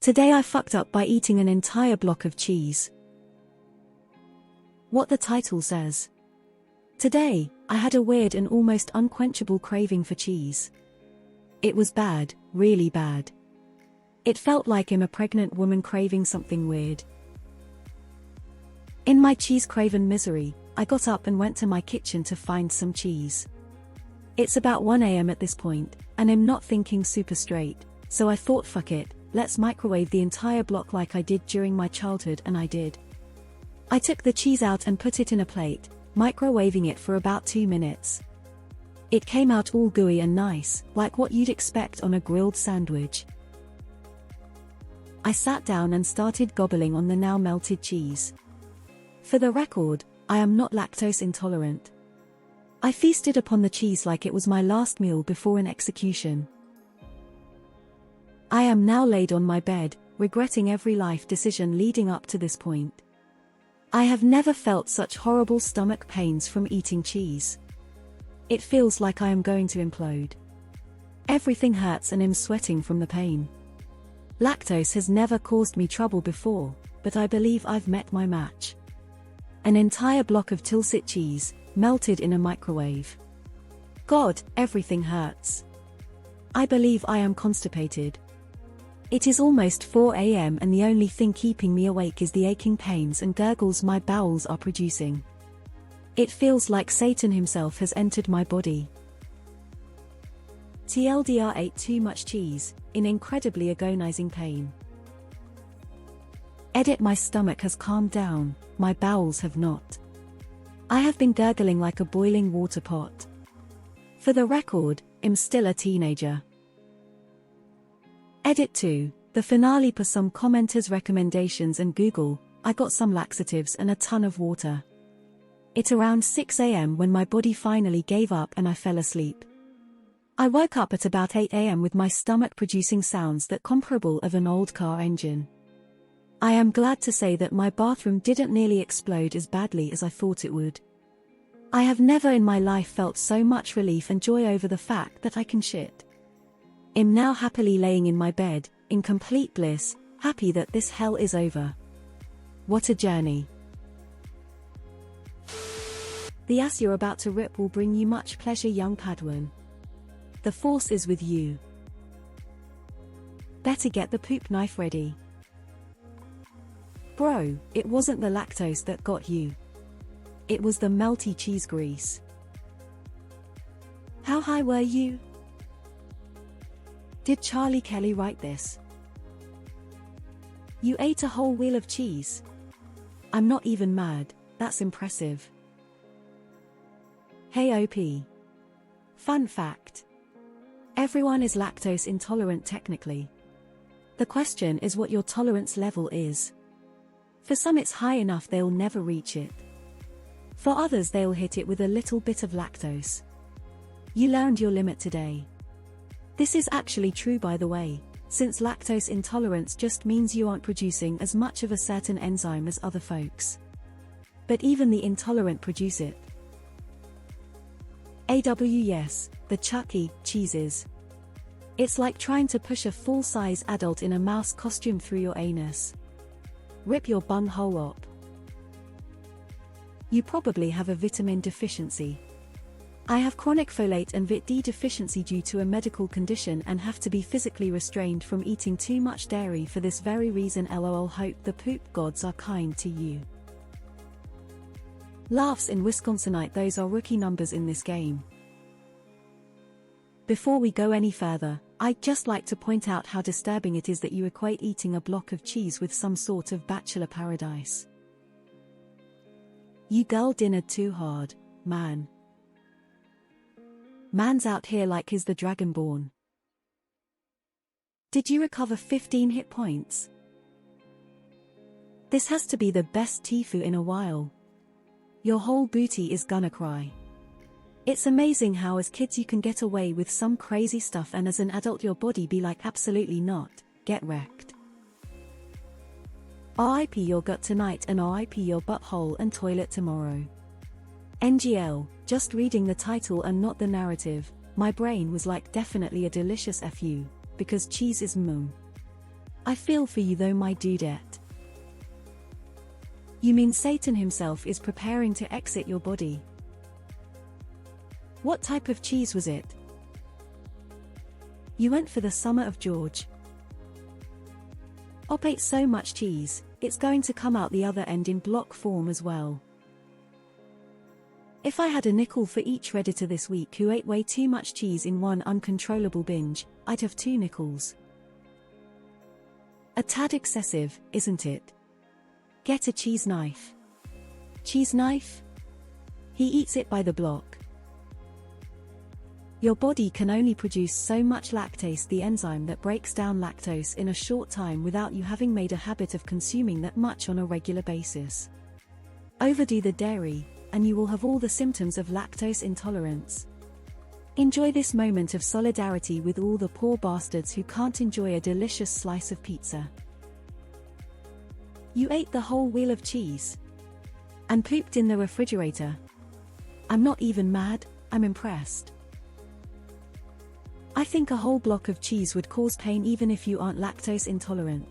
Today I fucked up by eating an entire block of cheese. What the title says. Today, I had a weird and almost unquenchable craving for cheese. It was bad, really bad. It felt like I'm a pregnant woman craving something weird. In my cheese-craven misery, I got up and went to my kitchen to find some cheese. It's about 1 a.m. at this point, and I'm not thinking super straight, so I thought fuck it, let's microwave the entire block like I did during my childhood, and I did. I took the cheese out and put it in a plate, microwaving it for about 2 minutes. It came out all gooey and nice, like what you'd expect on a grilled sandwich. I sat down and started gobbling on the now melted cheese. For the record, I am not lactose intolerant. I feasted upon the cheese like it was my last meal before an execution. I am now laid on my bed, regretting every life decision leading up to this point. I have never felt such horrible stomach pains from eating cheese. It feels like I am going to implode. Everything hurts and I'm sweating from the pain. Lactose has never caused me trouble before, but I believe I've met my match. An entire block of Tilsit cheese, melted in a microwave. God, everything hurts. I believe I am constipated. It is almost 4 a.m. and the only thing keeping me awake is the aching pains and gurgles my bowels are producing. It feels like Satan himself has entered my body. TLDR ate too much cheese, in incredibly agonizing pain. Edit. My stomach has calmed down, my bowels have not. I have been gurgling like a boiling water pot. For the record, I'm still a teenager. Edit 2, the finale per some commenters' recommendations and Google. I got some laxatives and a ton of water. It's around 6 a.m. when my body finally gave up and I fell asleep. I woke up at about 8 a.m. with my stomach producing sounds that comparable of an old car engine. I am glad to say that my bathroom didn't nearly explode as badly as I thought it would. I have never in my life felt so much relief and joy over the fact that I can shit. I'm now happily laying in my bed, in complete bliss, happy that this hell is over. What a journey. The ass you're about to rip will bring you much pleasure, young Padawan. The force is with you. Better get the poop knife ready. Bro, it wasn't the lactose that got you. It was the melty cheese grease. How high were you? Did Charlie Kelly write this? You ate a whole wheel of cheese. I'm not even mad, that's impressive. Hey OP. Fun fact. Everyone is lactose intolerant technically. The question is what your tolerance level is. For some it's high enough they'll never reach it. For others they'll hit it with a little bit of lactose. You learned your limit today. This is actually true by the way, since lactose intolerance just means you aren't producing as much of a certain enzyme as other folks. But even the intolerant produce it. Yes, the Chucky cheeses. It's like trying to push a full-size adult in a mouse costume through your anus. Rip your bung hole up. You probably have a vitamin deficiency. I have chronic folate and Vit D deficiency due to a medical condition and have to be physically restrained from eating too much dairy for this very reason. LOL. Hope the poop gods are kind to you. Laughs in Wisconsinite. Those are rookie numbers in this game. Before we go any further, I'd just like to point out how disturbing it is that you equate eating a block of cheese with some sort of bachelor paradise. You girl dinnered too hard, man. Man's out here like he's the Dragonborn. Did you recover 15 hit points? This has to be the best TIFU in a while. Your whole booty is gonna cry. It's amazing how as kids you can get away with some crazy stuff and as an adult your body be like absolutely not, get wrecked. RIP your gut tonight and RIP your butthole and toilet tomorrow. NGL, just reading the title and not the narrative, my brain was like definitely a delicious FU, because cheese is I feel for you though, my dudette. You mean Satan himself is preparing to exit your body? What type of cheese was it? You went for the Summer of George. Op ate so much cheese, it's going to come out the other end in block form as well. If I had a nickel for each Redditor this week who ate way too much cheese in one uncontrollable binge, I'd have 2 nickels. A tad excessive, isn't it? Get a cheese knife. Cheese knife? He eats it by the block. Your body can only produce so much lactase, the enzyme that breaks down lactose, in a short time without you having made a habit of consuming that much on a regular basis. Overdo the dairy, and you will have all the symptoms of lactose intolerance. Enjoy this moment of solidarity with all the poor bastards who can't enjoy a delicious slice of pizza. You ate the whole wheel of cheese and pooped in the refrigerator. I'm not even mad, I'm impressed. I think a whole block of cheese would cause pain even if you aren't lactose intolerant.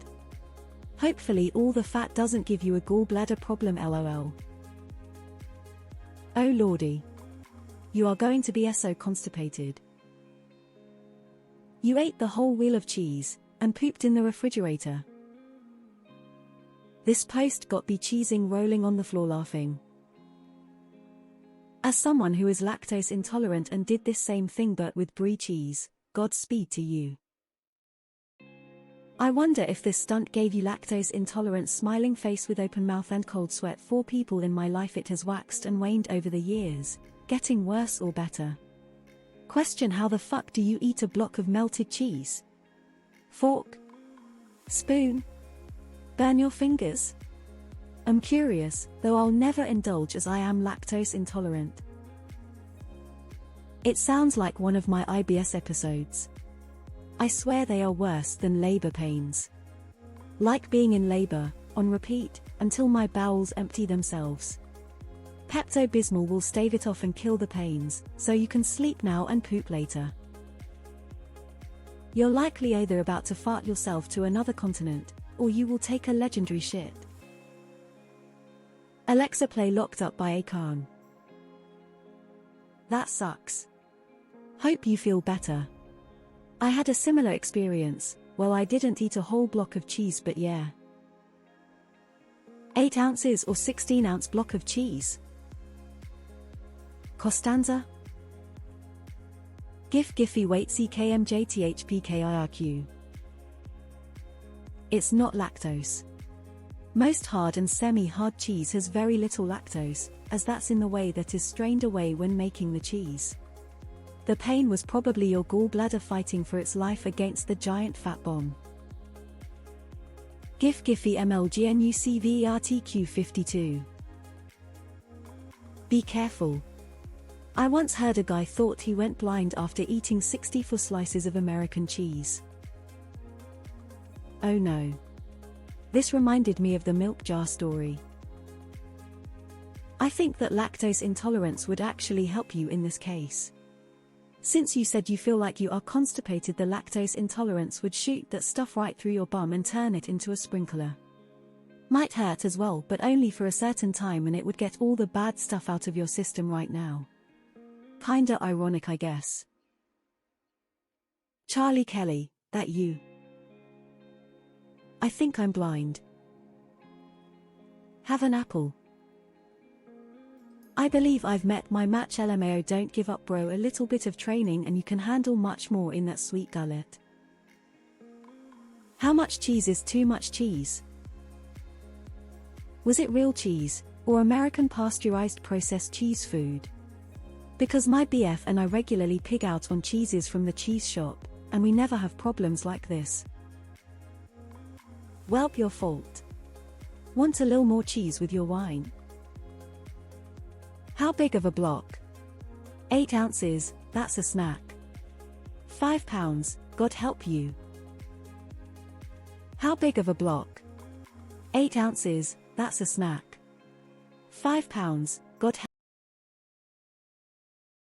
Hopefully all the fat doesn't give you a gallbladder problem, lol. Oh lordy. You are going to be so constipated. You ate the whole wheel of cheese and pooped in the refrigerator. This post got me cheesing, rolling on the floor laughing. As someone who is lactose intolerant and did this same thing but with brie cheese, Godspeed to you. I wonder if this stunt gave you lactose intolerance, smiling face with open mouth and cold sweat. For people in my life it has waxed and waned over the years, getting worse or better. Question: how the fuck do you eat a block of melted cheese? Fork? Spoon? Burn your fingers? I'm curious, though I'll never indulge as I am lactose intolerant. It sounds like one of my IBS episodes. I swear they are worse than labor pains. Like being in labor, on repeat, until my bowels empty themselves. Pepto-Bismol will stave it off and kill the pains, so you can sleep now and poop later. You're likely either about to fart yourself to another continent, or you will take a legendary shit. Alexa, play Locked Up by Akon. That sucks. Hope you feel better. I had a similar experience. Well, I didn't eat a whole block of cheese, but yeah. 8 ounces or 16-ounce block of cheese. Costanza? GIF Giphy weight CKMJTHPKIRQ. It's not lactose. Most hard and semi-hard cheese has very little lactose, as that's in the way that is strained away when making the cheese. The pain was probably your gallbladder fighting for its life against the giant fat bomb. GIF Giphy MLGNUCVERTQ52. Be careful. I once heard a guy thought he went blind after eating 64 slices of American cheese. Oh no. This reminded me of the milk jar story. I think that lactose intolerance would actually help you in this case. Since you said you feel like you are constipated, the lactose intolerance would shoot that stuff right through your bum and turn it into a sprinkler. Might hurt as well, but only for a certain time, and it would get all the bad stuff out of your system right now. Kinda ironic, I guess. Charlie Kelly, that you? I think I'm blind. Have an apple. I believe I've met my match. LMAO, don't give up bro, a little bit of training and you can handle much more in that sweet gullet. How much cheese is too much cheese? Was it real cheese, or American pasteurized processed cheese food? Because my BF and I regularly pig out on cheeses from the cheese shop, and we never have problems like this. Welp, your fault. Want a little more cheese with your wine? How big of a block? 8 ounces, that's a snack. 5 pounds, God help you. How big of a block? 8 ounces, that's a snack. 5 pounds, God help you.